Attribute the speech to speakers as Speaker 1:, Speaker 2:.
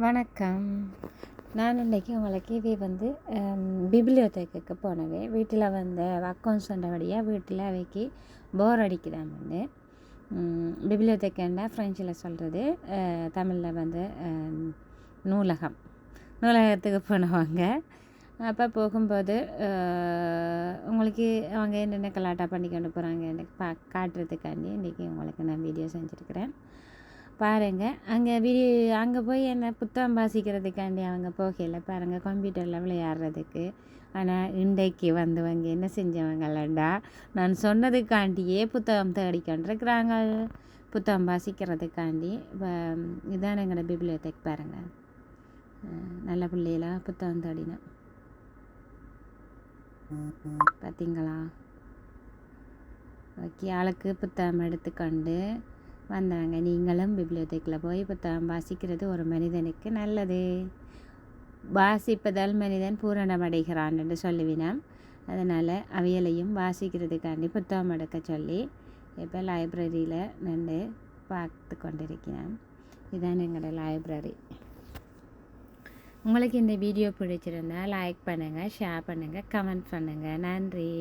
Speaker 1: வணக்கம். நான் இன்றைக்கி உங்களுக்கு பிபிலியோதேக்கு போனவே வீட்டில் அக்கௌண்ட்ஸ் சொன்னபடியாக வீட்டில் அவைக்கு போர் அடிக்குதான்னு. பிபிலியோதேக்குன்னா ஃப்ரெஞ்சில் சொல்கிறது, தமிழில் நூலகத்துக்கு போனவங்க. அப்போ போகும்போது உங்களுக்கு அவங்க என்னென்ன கலாட்டா பண்ணி கொண்டு போகிறாங்க காட்டுறதுக்காண்டி இன்றைக்கி உங்களுக்கு நான் வீடியோ செஞ்சுருக்கிறேன். பாருங்கள். அங்கே போய் என்ன புத்தகம் வாசிக்கிறதுக்காண்டி அவங்க போகல. பாருங்கள், கம்ப்யூட்டரில் விளையாடுறதுக்கு. ஆனால் இன்றைக்கு வந்தவங்க என்ன செஞ்சவங்களா, நான் சொன்னதுக்காண்டியே புத்தகம் தேடிக்கொண்டிருக்கிறாங்க, புத்தகம் வாசிக்கிறதுக்காண்டி. இதான் எங்களோட பிபிலியோதேக். பாருங்கள், நல்ல பிள்ளைலாம் புத்தகம் தேடினேன். பார்த்தீங்களா? ஓகே, ஆளுக்கு புத்தகம் எடுத்துக்கொண்டு வந்தாங்க. நீங்களும் பிபிலியோதேக்கில் போய் புத்தகம் வாசிக்கிறது ஒரு மனிதனுக்கு நல்லது. வாசிப்பதால் மனிதன் பூரணமடைகிறான் என்று சொல்லுவினோம். அதனால் அவையலையும் வாசிக்கிறதுக்காண்டி புத்தகம் எடுக்க சொல்லி இப்போ லைப்ரரியில் நின்று பார்த்து கொண்டிருக்கிறேன். இதுதான் எங்களோட லைப்ரரி. உங்களுக்கு இந்த வீடியோ பிடிச்சிருந்தால் லைக் பண்ணுங்கள், ஷேர் பண்ணுங்கள், கமெண்ட் பண்ணுங்கள். நன்றி.